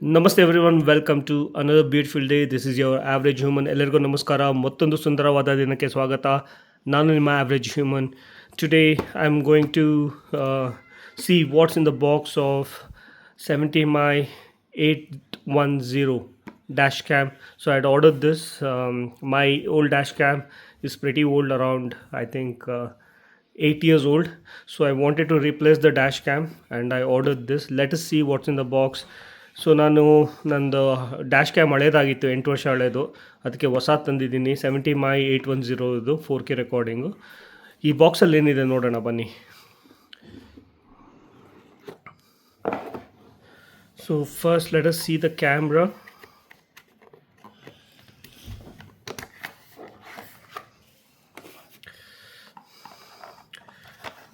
Namaste everyone, welcome to another beautiful day. This is your average human. ಎಲ್ಲರಿಗೂ ನಮಸ್ಕಾರ. ಮತ್ತೊಂದು ಸುಂದರವಾದ ದಿನಕ್ಕೆ ಸ್ವಾಗತ. ನಾನು ನಿಮ್ಮ average human. Today I'm going to see what's in the box of 70mai A810 Dashcam. So I'd ordered this. My old Dashcam is pretty old, around I think 8 years old. So I wanted to replace the dash cam and I ordered this. Let us see what's in the box. So ನಂದು dash cam ಹಳೇದಾಗಿತ್ತು, 8 ವರ್ಷ ಹಳೇದು. ಅದಕ್ಕೆ ಹೊಸ ತಂದಿದ್ದೀನಿ, 70mai A810 ಇದು 4K recording. ಈ ಬಾಕ್ಸಲ್ಲಿ ಏನಿದೆ ನೋಡೋಣ ಬನ್ನಿ. So first let us see the camera.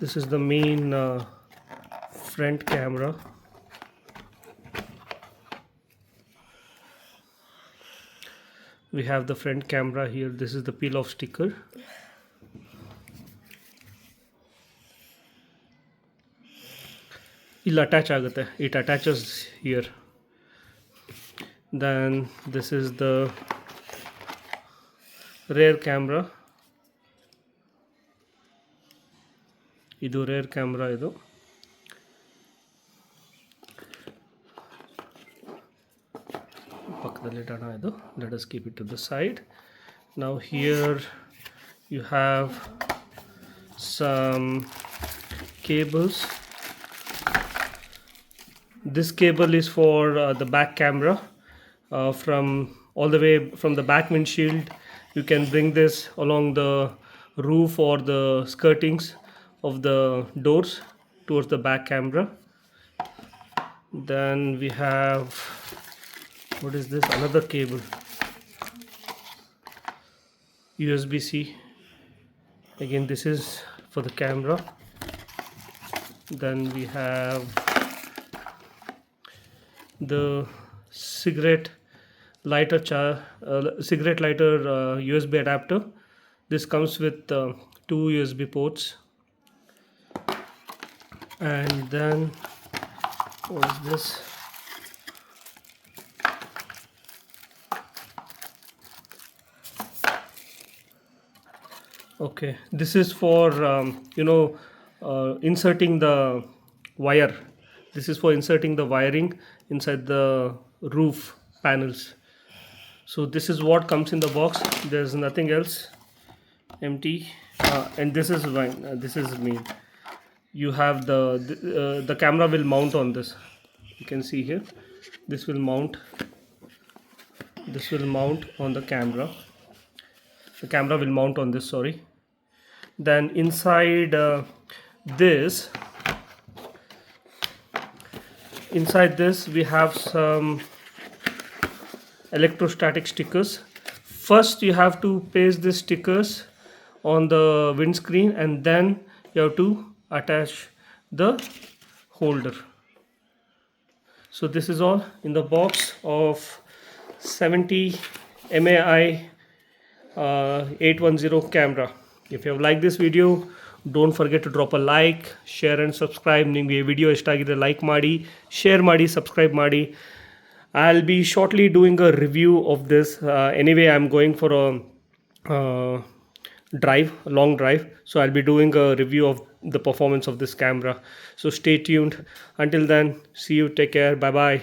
This is the main front camera. We have the front camera here. This is the peel off sticker. It'll attach agate. It attaches here. Then this is the rear camera. Idu rear camera idu. Let us keep it to the side. Now here you have some cables. This cable is for the back camera. From all the way from the back windshield, you can bring this along the roof or the skirtings of the doors towards the back camera. Then we have, what is this? Another cable, USB-C. Again, this is for the camera. Then we have the cigarette lighter USB adapter. This comes with 2 USB ports. And then what is this? Okay, this is for inserting the wire. This is for inserting the wiring inside the roof panels. So this is what comes in the box. There's nothing else, empty. And this is mine. This is me. You have the camera will mount on this. You can see here. This will mount. This will mount on the camera. The camera will mount on this. Sorry. Then inside this we have some electrostatic stickers. First you have to paste the stickers on the windscreen and then you have to attach the holder. So this is all in the box of 70mai A810 camera. If you have liked this video, don't forget to drop a like, share and subscribe. ನಿಮಗೆ video ಇಷ್ಟ ಆಗಿದ್ರೆ like ಮಾಡಿ, share ಮಾಡಿ, subscribe ಮಾಡಿ. I'll be shortly doing a review of this. Anyway, I'm going for a long drive, so I'll be doing a review of the performance of this camera. So stay tuned. Until then, see you, take care, bye bye.